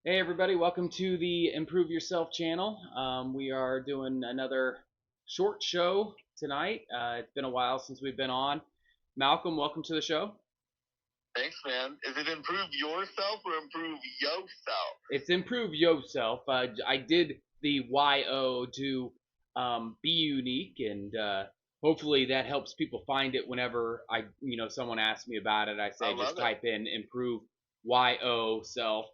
Hey everybody, welcome to the Improve Yourself channel. We are doing another short show tonight. It's been a while since we've been on. Malcolm, welcome to the show. Thanks, man. Is it improve yourself or improve yourself? It's Improve Yourself. I did the YO to be unique, and hopefully that helps people find it whenever someone asks me about it. I I say just love it. type in Improve YO self,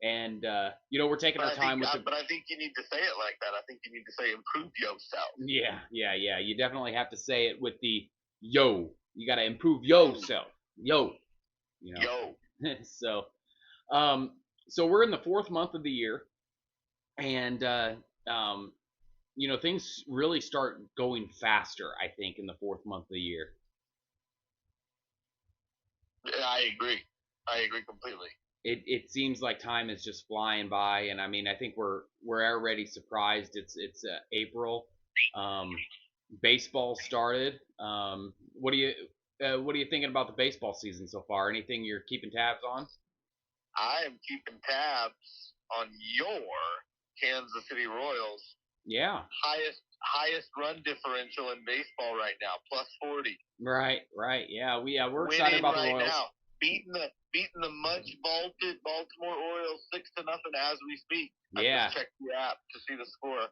and we're taking But our I think, time with uh, the. but I think you need to say it like that. I think you need to say improve yourself. Yeah. You definitely have to say it with the yo. You got to improve Yo, yourself. Yo, you yo. know. Um, so we're in the fourth month of the year, and um, things really start going faster. I think in the fourth month of the year. Yeah, I agree. I agree completely. It seems like time is just flying by, and I mean, I think we're already surprised. It's April. Um, Baseball started. What are you thinking about the baseball season so far? Anything you're keeping tabs on? I am keeping tabs on your Kansas City Royals. Yeah, Highest run differential in baseball right now, plus 40. right. We're excited Winning about the right Royals. now. Beating the much vaulted Baltimore Orioles 6-0 as we speak. I just Yeah, checked the app to see the score.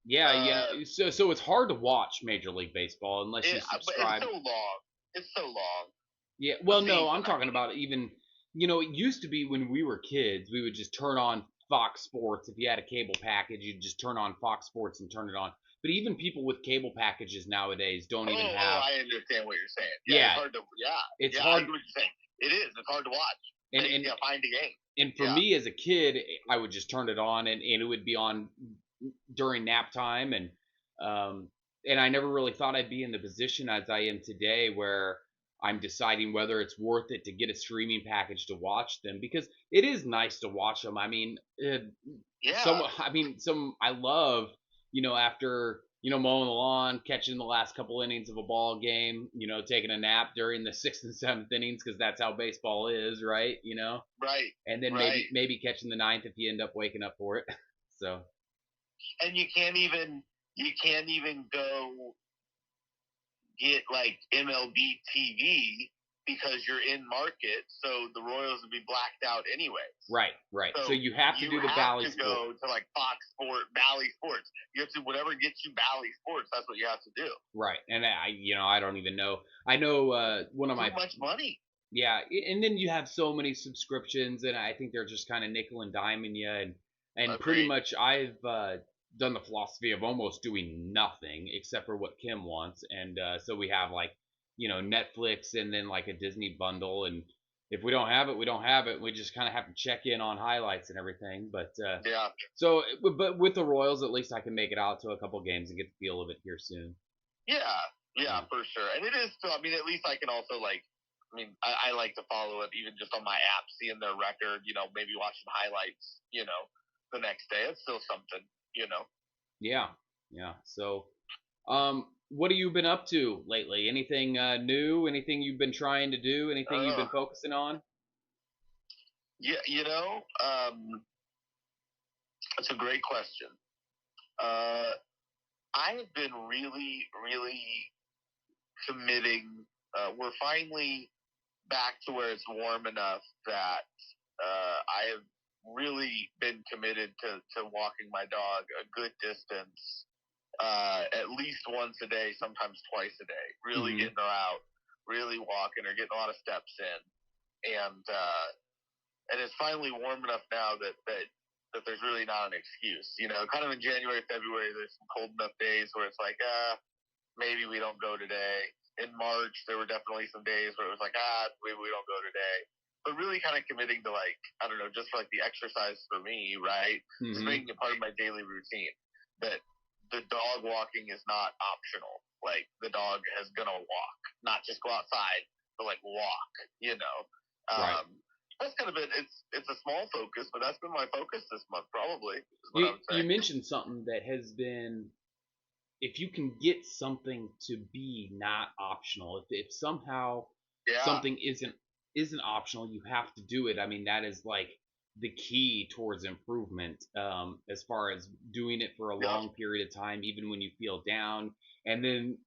yeah. Uh, So it's hard to watch Major League Baseball unless you but it's subscribe. so long. It's so long. Yeah, The well, no, season, I'm I talking mean. about even, it used to be when we were kids, we would just turn on Fox Sports. If you had a cable package, you'd just turn on Fox Sports and turn it on. But even people with cable packages nowadays don't even have, I understand what you're saying. Yeah, it's yeah, hard to. Yeah, it's yeah, I hard. get what you're saying. It is. It's hard to watch. And, and, Yeah, find a game. and for Yeah. me as a kid, I would just turn it on and it would be on during nap time. Um, and I never really thought I'd be in the position as I am today where I'm deciding whether it's worth it to get a streaming package to watch them because it is nice to watch them. I mean, Yeah. some I love, after mowing the lawn, catching the last couple innings of a ball game, taking a nap during the sixth and seventh innings because that's how baseball is, right? Right. And then Right. maybe catching the ninth if you end up waking up for it. So And you can't even go get like MLB TV because you're in market, so the Royals would be blacked out anyways. right. So So you have to you do the have Bally to Sport. go to like Fox Sport, Bally Sports. You have to whatever gets you Bally Sports. That's what you have to do. Right, and I don't even know. I know one of Too my much money. yeah, and then you have so many subscriptions, and I think they're just kind of nickel and diming you, and pretty Agreed. much I've done the philosophy of almost doing nothing except for what Kim wants, and so we have like Netflix and then like a Disney bundle, and if we don't have it, we don't have it. We just kind of have to check in on highlights and everything, but Yeah. but with the Royals, at least I can make it out to a couple games and get the feel of it here soon. Yeah. Yeah, Yeah. for sure. And it is still. I mean, at least I can also like. I mean, I like to follow it even just on my app, seeing their record. Maybe watching highlights. The next day. It's still something. You know. Yeah, yeah. So, what have you been up to lately? Anything new? Anything you've been trying to do? Anything you've Uh, been focusing on? yeah. It's a great question. Uh, I have been really, really committing. We're finally back to where it's warm enough that I have really been committed to walking my dog a good distance, at least once a day, sometimes twice a day. Really Mm-hmm. getting her out, really walking her, getting a lot of steps in, and it's finally warm enough now that there's really not an excuse. Kind of in January, February, there's some cold enough days where it's like, maybe we don't go today. In March, there were definitely some days where it was like, maybe we don't go today. But really kind of committing to like, I don't know, just for like the exercise for me, right? Just Mm-hmm. making it part of my daily routine. That the dog walking is not optional. Like the dog is gonna walk, not just go outside, but like walk, you know. Right. That's kind of been it's a small focus, but that's been my focus this month probably, is what You I would say. you mentioned something that has been if you can get something to be not optional, if somehow Yeah. something isn't optional, you have to do it. I mean, that is like the key towards improvement, as far as doing it for a Yeah. long period of time, even when you feel down. And then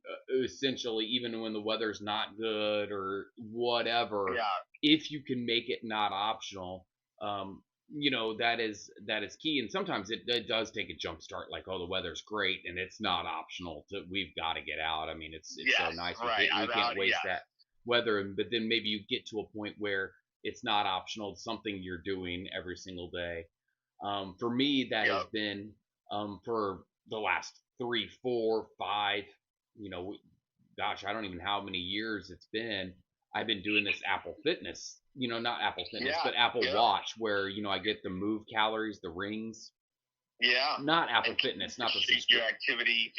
essentially, even when the weather's not good or whatever, Yeah. if you can make it not optional, um, that is key. And sometimes it does take a jump start, like, oh, the weather's great and it's not optional. We've got to get out. I mean, it's so Yes. nice. We Right. can't we I'm can't out. waste Yeah. that weather. But then maybe you get to a point where it's not optional. It's something you're doing every single day. For me, that has Yep. been, for the last 3, 4, 5, you know, gosh, I don't even know how many years it's been. I've been doing this Apple Fitness, not Apple Fitness, Yeah. but Apple Yep. Watch, where, I get the move calories, the rings, Yeah. not Apple And Fitness, not the your subscription. activity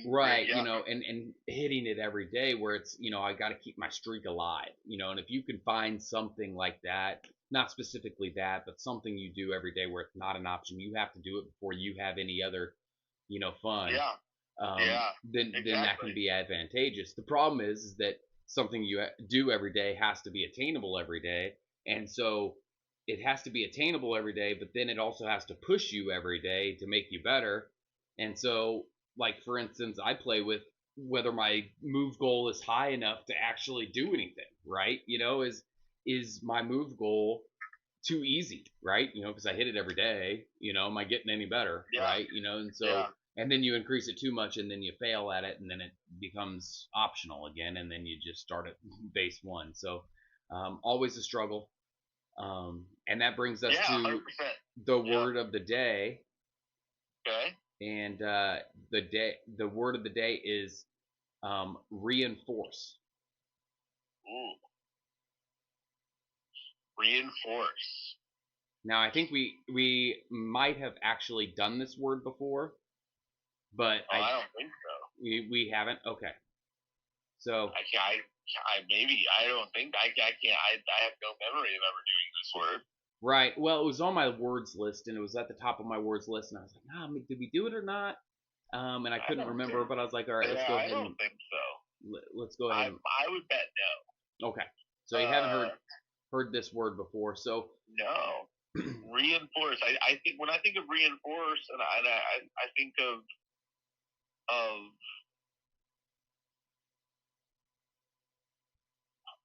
rate. Right, Yeah. and hitting it every day where it's, I got to keep my streak alive, and if you can find something like that, not specifically that, but something you do every day where it's not an option, you have to do it before you have any other, fun, Yeah. um, Yeah. then that can Exactly. be advantageous. The problem is that something you do every day has to be attainable every day, and so it has to be attainable every day, but then it also has to push you every day to make you better. And so, like, for instance, I play with whether my move goal is high enough to actually do anything, right? Is my move goal too easy, right? Because I hit it every day, am I getting any better, Yeah. right? And Yeah. so, and then you increase it too much and then you fail at it and then it becomes optional again and then you just start at base one. So, always a struggle. And that brings us Yeah. to 100%. the Yeah. word of the day. Okay. And the word of the day is, reinforce. Ooh. Reinforce. Now, I think we might have actually done this word before, but Oh, I don't think so. we haven't. Okay, so I can't. I maybe. I don't think. I can't. I have no memory of ever doing this word. right. Well, it was on my words list, and it was at the top of my words list, and I was like, "Ah, did we do it or not?" And I I couldn't don't remember, think. but I was like, "All right, let's Yeah, go I ahead don't and think so. let's go ahead and I would bet okay." So no. you haven't heard this word before, so No. Reinforce. I think when I think of reinforce, and I think of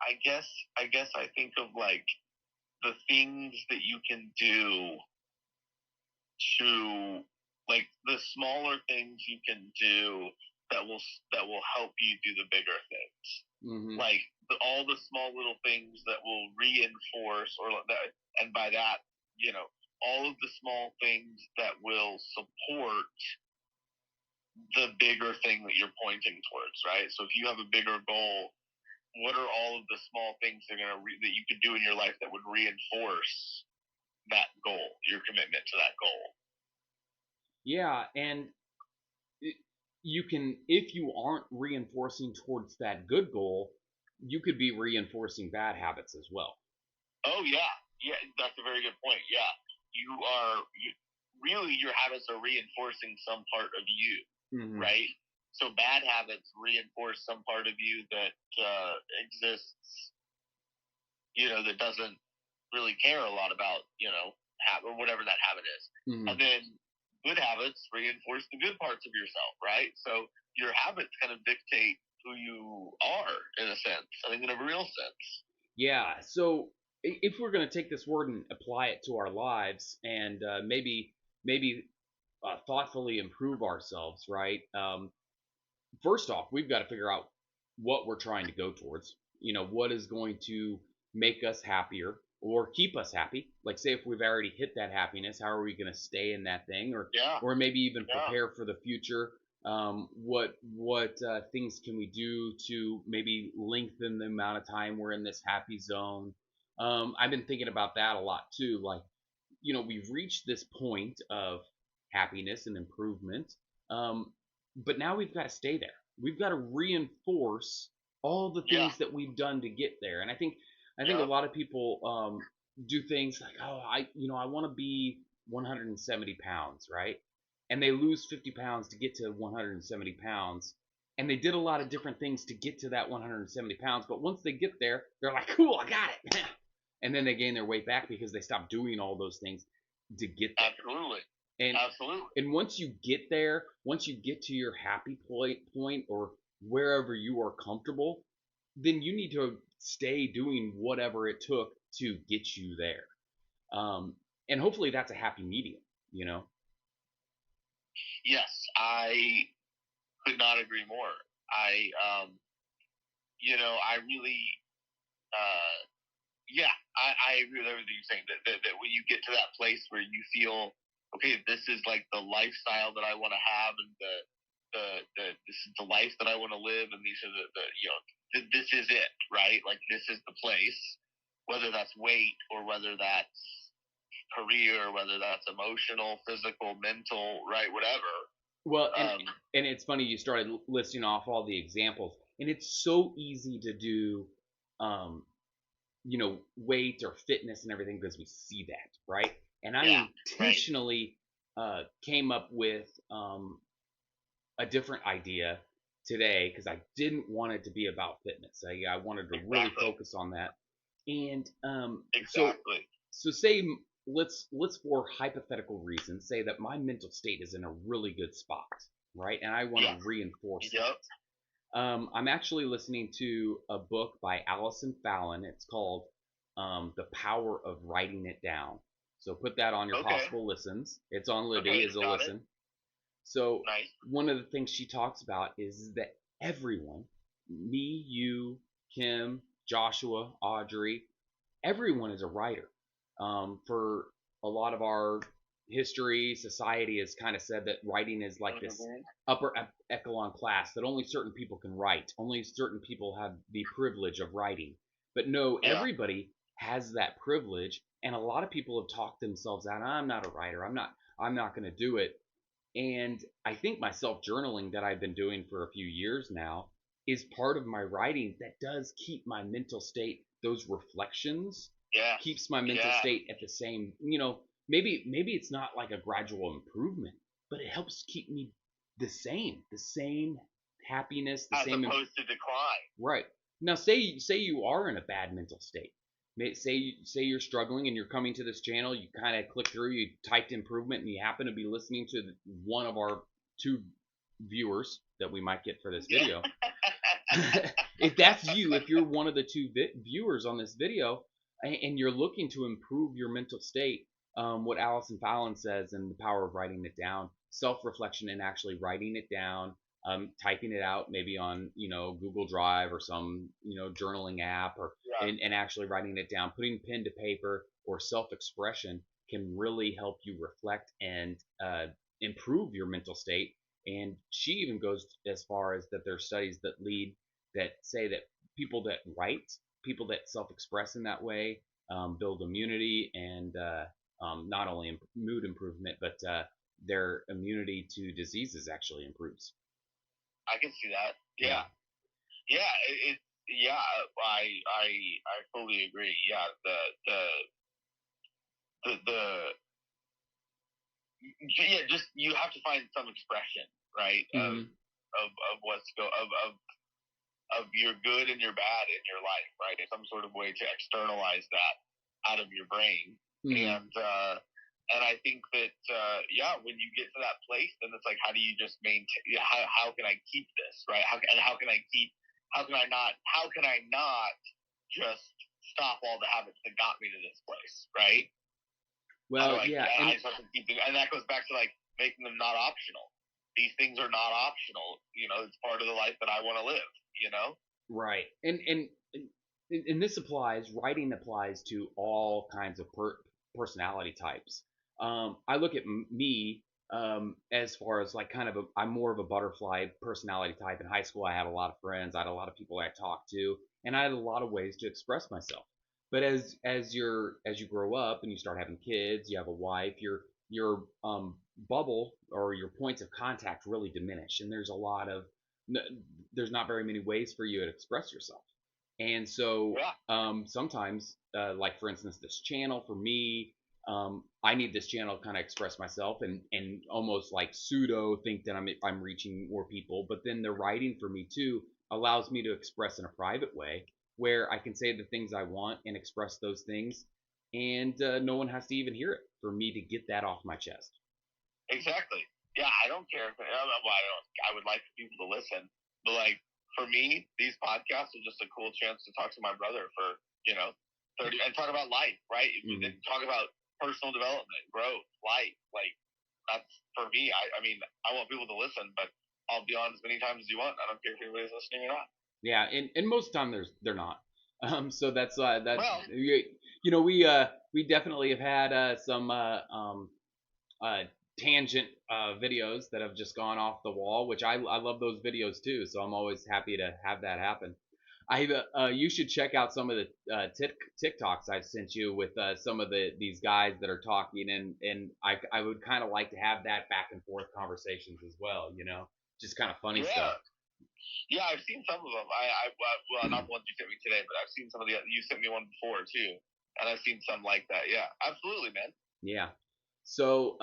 I guess I think of like the things that you can do to like the smaller things you can do that will help you do the bigger things. hmm Like all the small little things that will reinforce or that, and by that, all of the small things that will support the bigger thing that you're pointing towards, right? So if you have a bigger goal, what are all of the small things that you could do in your life that would reinforce that goal, your commitment to that goal? yeah, and you can, if you aren't reinforcing towards that good goal, you could be reinforcing bad habits as well. Oh yeah, yeah, that's a very good point. Yeah, really your habits are reinforcing some part of you, hmm right? So bad habits reinforce some part of you that exists, that doesn't really care a lot about, habit or whatever that habit is. hmm And then good habits reinforce the good parts of yourself, right? So your habits kind of dictate who you are in a sense. I think in a real sense. Yeah. So if we're going to take this word and apply it to our lives and maybe thoughtfully improve ourselves, right? First off, we've got to figure out what we're trying to go towards. What is going to make us happier or keep us happy. Like, say if we've already hit that happiness, how are we going to stay in that thing, or Yeah. maybe even Yeah. prepare for the future? What things can we do to maybe lengthen the amount of time we're in this happy zone? I've been thinking about that a lot too. Like, we've reached this point of happiness and improvement, but now we've got to stay there. We've got to reinforce all the Yeah. things that we've done to get there. And I think a Yeah. lot of people do things like, oh, I want to be 170 pounds, right? And they lose 50 pounds to get to 170 pounds. And they did a lot of different things to get to that 170 pounds. But once they get there, they're like, cool, I got it. and then they gain their weight back because they stop doing all those things to get there. Absolutely. And Absolutely. and once you get there, once you get to your happy point or wherever you are comfortable, then you need to stay doing whatever it took to get you there. Um, and hopefully that's a happy medium, you know? Yes, I could not agree more. I really, uh, yeah, I agree with everything you're saying. That when you get to that place where you feel, okay, this is like the lifestyle that I want to have, and this is the life that I want to live, and these are this is it, right? Like this is the place. Whether that's weight or whether that's career, whether that's emotional, physical, mental, right, whatever. Well, Um, and it's funny you started listing off all the examples, and it's so easy to do, um, weight or fitness and everything because we see that, right? And I yeah, right. intentionally came up with a different idea today because I didn't want it to be about fitness. I wanted to really Exactly. focus on that. And Exactly. so say let's for hypothetical reasons say that my mental state is in a really good spot, right? And I want Yeah. to reinforce Yep. that. I'm actually listening to a book by Allison Fallon. It's called The Power of Writing It Down. So put that on your Okay. possible listens. It's on Libby Okay. as a Got it. listen. So Nice. one of the things she talks about is that everyone, me, you, Kim, Joshua, Audrey, everyone is a writer. For a lot of our history, society has kind of said that writing is like this Mm-hmm. upper echelon class, that only certain people can write, only certain people have the privilege of writing. But no, Yeah. everybody has that privilege, and a lot of people have talked themselves out. I'm not a writer. I'm not going to do it. And I think my self journaling that I've been doing for a few years now is part of my writing that does keep my mental state, those reflections, Yes. keeps my mental Yeah. state at the same, maybe it's not like a gradual improvement, but it helps keep me the same happiness, the As same, opposed to decline. right. Now say you are in a bad mental state. Say you're struggling and you're coming to this channel, you kind of click through, you typed improvement, and you happen to be listening to one of our two viewers that we might get for this Yeah. video. If that's you, if you're one of the two viewers on this video, and you're looking to improve your mental state, what Allison Fallon says in The Power of Writing It Down, self-reflection and actually writing it down, typing it out maybe on Google Drive or some journaling app, or Yeah. and actually writing it down, putting pen to paper or self-expression can really help you reflect and improve your mental state. And she even goes as far as that there are studies that say that people that write, people that self-express in that way, build immunity and not only mood improvement, but their immunity to diseases actually improves. I can see that. Yeah. Yeah. Yeah. Yeah. I fully agree. Yeah. The yeah. Just you have to find some expression, right? Mm-hmm. Of what's of your good and your bad in your life, right? Some sort of way to externalize that out of your brain. Mm-hmm. And I think that when you get to that place, then it's like, how do you just maintain? How can I keep this, right? How can I keep? How can I not just stop all the habits that got me to this place, right? How do Well, yeah, I just have to keep them, and that goes back to like making them not optional. These things are not optional. It's part of the life that I want to live. right, and this applies. Writing applies to all kinds of personality types. I look at me as far as like kind of I'm more of a butterfly personality type. In high school, I had a lot of friends. I had a lot of people I talked to, and I had a lot of ways to express myself. But as you grow up and you start having kids, you have a wife, your bubble or your points of contact really diminish, and there's not very many ways for you to express yourself. And so Yeah. sometimes, like for instance, this channel for me, I need this channel to kind of express myself and almost like pseudo think that I'm reaching more people. But then the writing for me too allows me to express in a private way. where I can say the things I want and express those things, and no one has to even hear it for me to get that off my chest. Exactly. Yeah, I don't care. Well, I don't. I would like for people to listen, but like for me, these podcasts are just a cool chance to talk to my brother for 30 and talk about life, right? Mm-hmm. Talk about personal development, growth, life. Like that's for me. I mean, I want people to listen, but I'll be on as many times as you want. I don't care if anybody's listening or not. Yeah, and most of the time they're not. So that's Well, we definitely have had uh, tangent videos that have just gone off the wall, which I love those videos too. So I'm always happy to have that happen. You should check out some of the TikToks I've sent you with some of these guys that are talking, and I would kind of like to have that back and forth conversations as well. Just kind of funny stuff. yeah. Yeah, I've seen some of them. Well, not the ones you sent me today, but I've seen some of the. You sent me one before too, and I've seen some like that. Yeah, absolutely, man. Yeah. So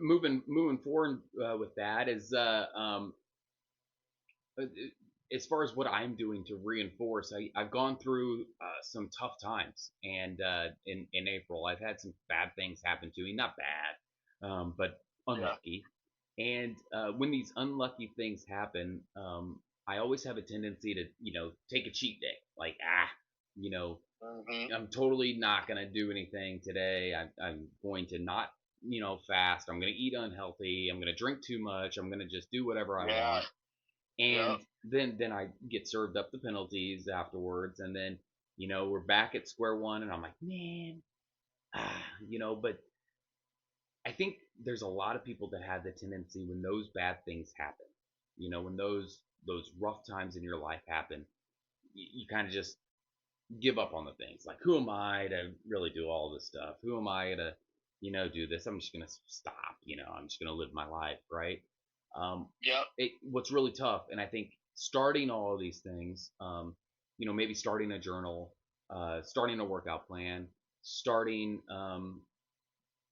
moving forward with that is uh, as far as what I'm doing to reinforce, I've gone through some tough times, and in April I've had some bad things happen to me. Not bad, but Yeah. unlucky. And when these unlucky things happen, I always have a tendency to take a cheat day. Like you know Mm-hmm. I'm totally not going to do anything today. I'm going to not, fast. I'm going to eat unhealthy. I'm going to drink too much. I'm going to just do whatever I Yeah. want. Yeah. And then I get served up the penalties afterwards. And then, we're back at square one. And I'm like, man, but I think there's a lot of people that have the tendency when those bad things happen, when those rough times in your life happen, you kind of just give up on the things. Like, who am I to really do all this stuff? Who am I to, do this? I'm just gonna stop. I'm just gonna live my life, right? Yeah. What's really tough, and I think starting all of these things, maybe starting a journal, starting a workout plan, starting,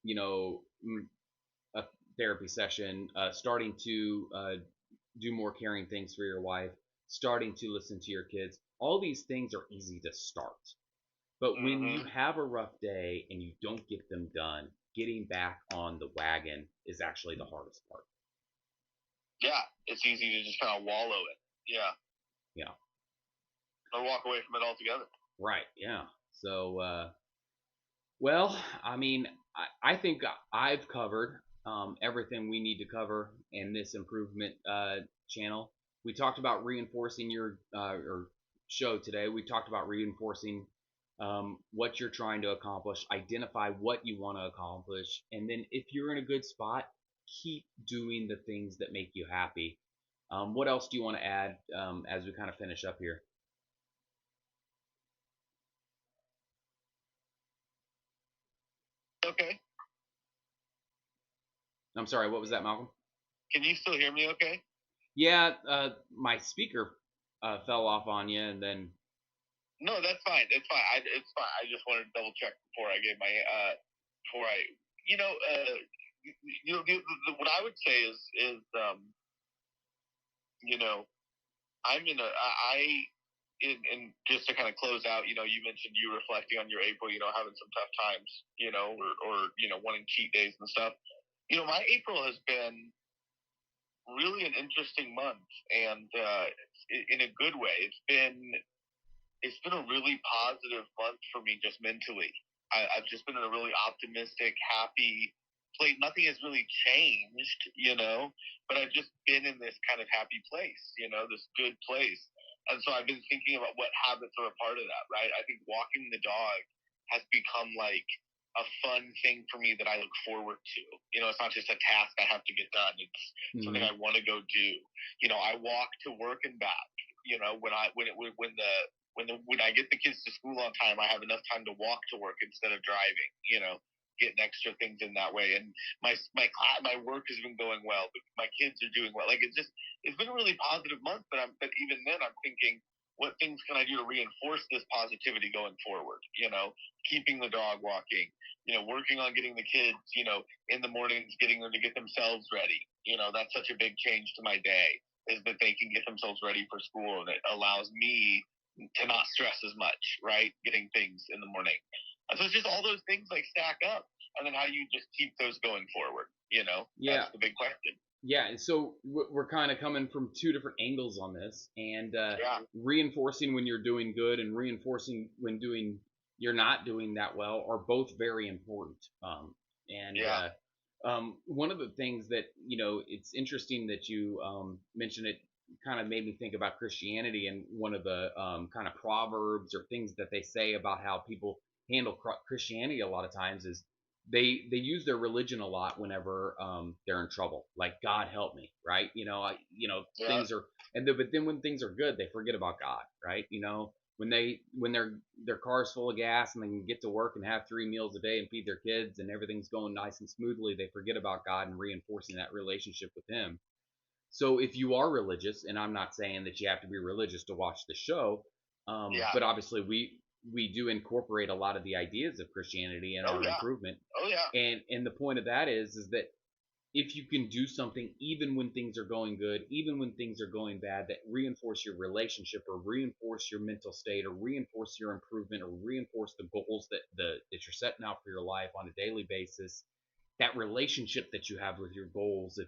you know, a therapy session, starting to do more caring things for your wife, starting to listen to your kids. All these things are easy to start. But when you Mm-hmm. have a rough day and you don't get them done, getting back on the wagon is actually the hardest part. Yeah. It's easy to just kind of wallow it. Yeah. Yeah. Or walk away from it altogether. Right. Yeah. So, well, I mean, I think I've covered everything we need to cover in this improvement channel. We talked about reinforcing your or show today. We talked about reinforcing what you're trying to accomplish, identify what you want to accomplish, and then if you're in a good spot, keep doing the things that make you happy. What else do you want to add as we kind of finish up here? Okay. I'm sorry, what was that, Malcolm? Can you still hear me? Okay. Yeah, my speaker fell off on you, and then No, that's fine. It's fine. It's fine. I just wanted to double check before I gave my before I you know what I would say is you know I'm in a I in just to kind of close out, you mentioned you reflecting on your April, having some tough times, or wanting cheat days and stuff. My April has been really an interesting month, and in a good way. It's been a really positive month for me, just mentally. I've just been in a really optimistic, happy place. Nothing has really changed, but I've just been in this kind of happy place, this good place. And so I've been thinking about what habits are a part of that, right? I think walking the dog has become like a fun thing for me that I look forward to. It's not just a task I have to get done. It's something mm-hmm. I want to go do. I walk to work and back. When I get the kids to school on time, I have enough time to walk to work instead of driving. Getting extra things in that way. And my work has been going well, but my kids are doing well. Like it's been a really positive month. But even then, I'm thinking, what things can I do to reinforce this positivity going forward? Keeping the dog walking. Working on getting the kids, in the mornings, getting them to get themselves ready. That's such a big change to my day, is that they can get themselves ready for school, and it allows me to not stress as much, right? Getting things in the morning. And so it's just all those things like stack up, and then how do you just keep those going forward? Yeah. That's the big question. Yeah, and so we're kind of coming from two different angles on this, and Yeah, reinforcing when you're doing good and reinforcing when you're not doing that well are both very important. And yeah, one of the things that it's interesting that you mentioned it, kind of made me think about Christianity, and one of the kind of proverbs or things that they say about how people handle Christianity a lot of times is they use their religion a lot whenever they're in trouble, like God help me, right? yeah, Things are, but then when things are good, they forget about God, right? When their car's full of gas and they can get to work and have 3 meals a day and feed their kids and everything's going nice and smoothly, they forget about God and reinforcing that relationship with Him. So if you are religious, and I'm not saying that you have to be religious to watch the show, yeah. but obviously we do incorporate a lot of the ideas of Christianity in Oh our yeah, improvement. oh yeah, And the point of that is that if you can do something even when things are going good, even when things are going bad, that reinforce your relationship or reinforce your mental state or reinforce your improvement or reinforce the goals that you're setting out for your life on a daily basis, that relationship that you have with your goals,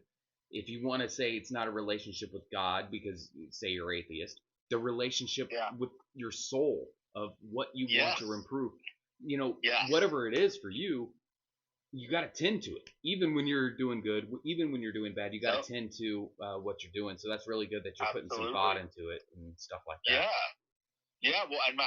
if you want to say it's not a relationship with God because say you're atheist, the relationship yeah, with your soul of what you want yes, to improve, yes. whatever it is for you, you got to tend to it. Even when you're doing good, even when you're doing bad, you got Yep, to tend to what you're doing. So that's really good that you're putting some thought absolutely. into it and stuff like that. Yeah, yeah. Well, and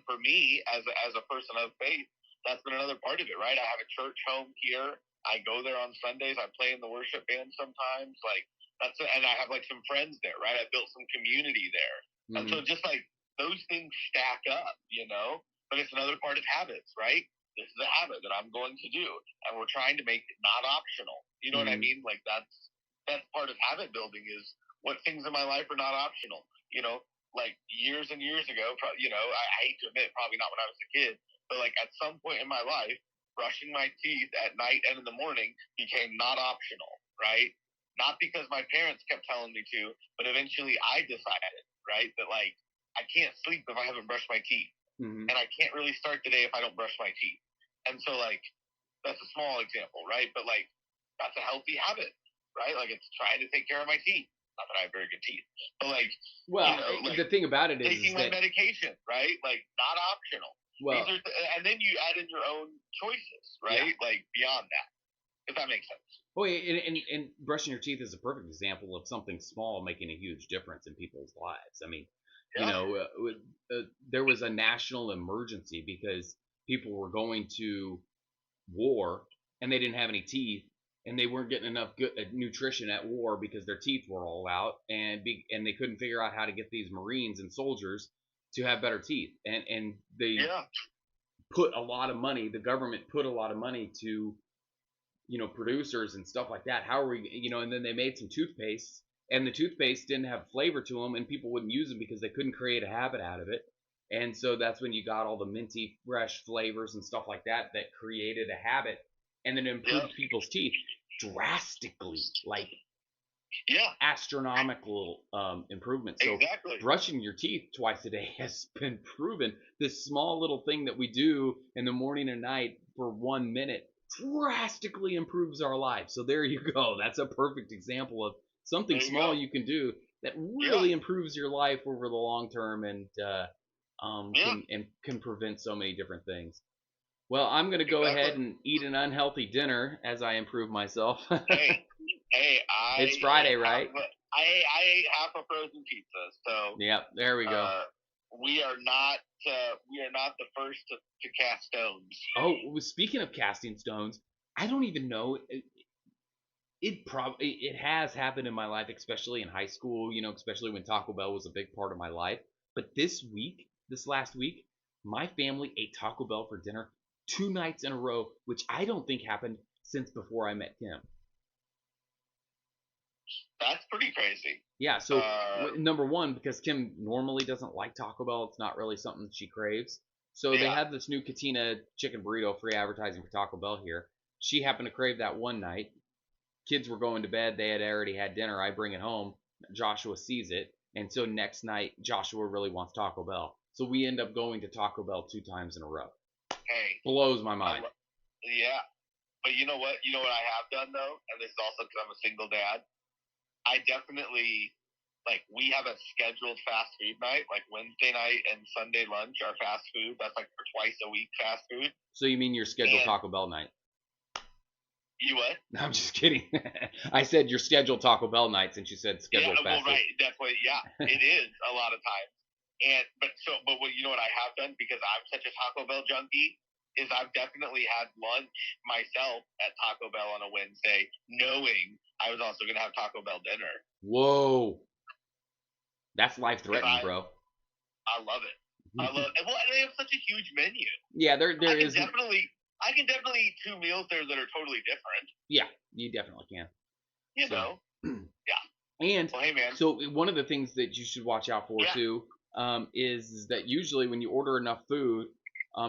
for me as a person of faith, that's been another part of it, right? I have a church home here. I go there on Sundays. I play in the worship band sometimes. Like and I have like some friends there, right? I built some community there, and Mm-hmm. so just like those things stack up, But it's another part of habits, right? This is a habit that I'm going to do, and we're trying to make it not optional. You know what I Mm-hmm. mean? Like that's part of habit building is what things in my life are not optional. Like years and years ago, I hate to admit, probably not when I was a kid, but like at some point in my life, brushing my teeth at night and in the morning became not optional, right? Not because my parents kept telling me to, but eventually I decided, right, that like I can't sleep if I haven't brushed my teeth, Mm-hmm. and I can't really start the day if I don't brush my teeth. And so like that's a small example, right? But like that's a healthy habit, right? Like it's trying to take care of my teeth. Not that I have very good teeth, but like Well, like the thing about it is taking my that, medication, right? Like not optional. These well, are, and then you add in your own choices, yeah. right? Like beyond that, if that makes sense. Oh, and brushing your teeth is a perfect example of something small making a huge difference in people's lives. I mean, Yeah, there was a national emergency because people were going to war and they didn't have any teeth and they weren't getting enough good nutrition at war because their teeth were all out and they couldn't figure out how to get these Marines and soldiers to have better teeth and they yeah, put a lot of money. The government put a lot of money to producers and stuff like that. How are we, and then they made some toothpaste and the toothpaste didn't have flavor to them and people wouldn't use them because they couldn't create a habit out of it. And so that's when you got all the minty fresh flavors and stuff like that created a habit and then yeah, improved people's teeth drastically, like yeah. astronomical improvement. So Exactly. brushing your teeth twice a day has been proven. This small little thing that we do in the morning and night for 1 minute drastically improves our life. So there you go. That's a perfect example of something There you small go. you can do that Yeah, really improves your life over the long term and yeah. can prevent so many different things. Well, I'm going to go Exactly. ahead and eat an unhealthy dinner as I improve myself. Hey, hey. It's Friday, right? I ate half a frozen pizza, so Yep, there we go. uh, we are not the first to cast stones. Oh, well, speaking of casting stones, I don't even know. It has happened in my life, especially in high school. Especially when Taco Bell was a big part of my life. But this last week, my family ate Taco Bell for dinner 2 nights in a row, which I don't think happened since before I met Kim. That's pretty crazy. Yeah, so Uh, number one, because Kim normally doesn't like Taco Bell, it's not really something she craves. So they yeah, have this new Katina chicken burrito, free advertising for Taco Bell here. She happened to crave that one night. Kids were going to bed. They had already had dinner. I bring it home. Joshua sees it. And so next night, Joshua really wants Taco Bell. So we end up going to Taco Bell 2 times in a row. Hey, Blows my mind. yeah. But you know what? You know what I have done though, and this is also because I'm a single dad. I definitely we have a scheduled fast food night, like Wednesday night and Sunday lunch are fast food. That's like for twice a week fast food. So you mean your scheduled And Taco Bell night? you what? No, I'm just kidding. I said your scheduled Taco Bell nights, and she said scheduled Yeah, well, fast food. right, definitely, yeah, it is a lot of times. But what you know what I have done because I'm such a Taco Bell junkie is I've definitely had lunch myself at Taco Bell on a Wednesday, knowing I was also gonna have Taco Bell dinner. Whoa, that's life threatening, bro. I love it. I love it. Well, they have such a huge menu. Yeah, there is. I can definitely eat 2 meals there that are totally different. Yeah, you definitely can. You know. Yeah. And well, hey, man. So one of the things that you should watch out for too is that usually when you order enough food,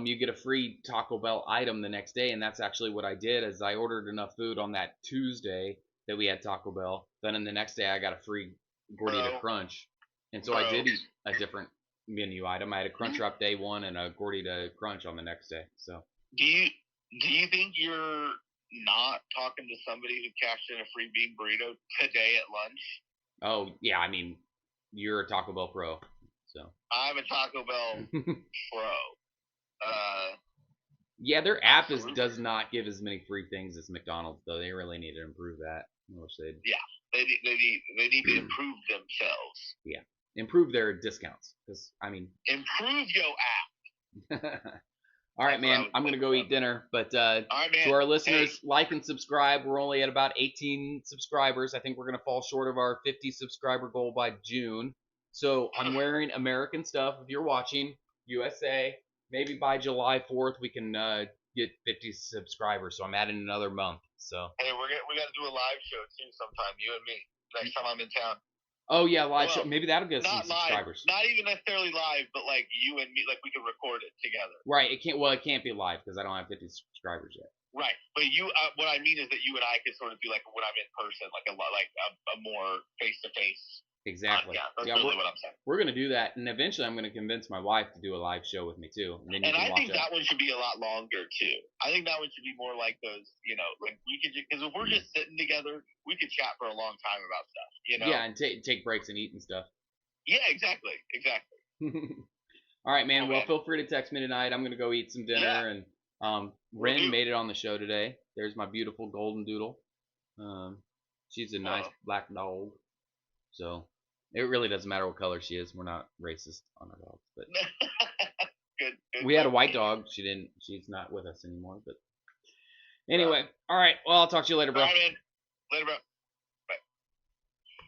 you get a free Taco Bell item the next day, and that's actually what I did. Is I ordered enough food on that Tuesday that we had Taco Bell. Then in the next day, I got a free Gordita Crunch, and so I did eat a different menu item. I had a Crunchwrap day one and a Gordita Crunch on the next day. So do you think you're not talking to somebody who cashed in a free bean burrito today at lunch? Oh yeah, I mean, you're a Taco Bell pro, so I'm a Taco Bell pro. Yeah, their app does not give as many free things as McDonald's, though. They really need to improve that. I wish they'd. Yeah, they need to improve themselves. Yeah, improve their discounts, because I mean. Improve your app. All right, man. I'm gonna go eat dinner, but all right, man. To our listeners, like and subscribe. We're only at about 18 subscribers. I think we're gonna fall short of our 50 subscriber goal by June. So I'm wearing American stuff. If you're watching, USA. Maybe by July 4th we can get 50 subscribers. So I'm adding another month. So. Hey, we got to do a live show too sometime. You and me. Next time I'm in town. Oh yeah, live show. Maybe that'll get some subscribers. Not even necessarily live, but like you and me, like we can record it together. Right. It can't be live because I don't have 50 subscribers yet. Right, but what I mean is that you and I can sort of do like when I'm in person, like a more face to face. Exactly. That's really what I'm saying. We're gonna do that, and eventually I'm gonna convince my wife to do a live show with me too. And then you can I think that one should be a lot longer too. I think that one should be more like those, like we could, because if we're just sitting together, we could chat for a long time about stuff, Yeah, and take breaks and eat and stuff. Yeah, exactly. All right, man. Well, feel free to text me tonight. I'm gonna go eat some dinner, and Ren made it on the show today. There's my beautiful golden doodle. She's a nice black dog, so. It really doesn't matter what color she is. We're not racist on our dogs, but good. We had a white dog. She's not with us anymore. But anyway, all right. Well, I'll talk to you later, bro. All right, man. Later, bro.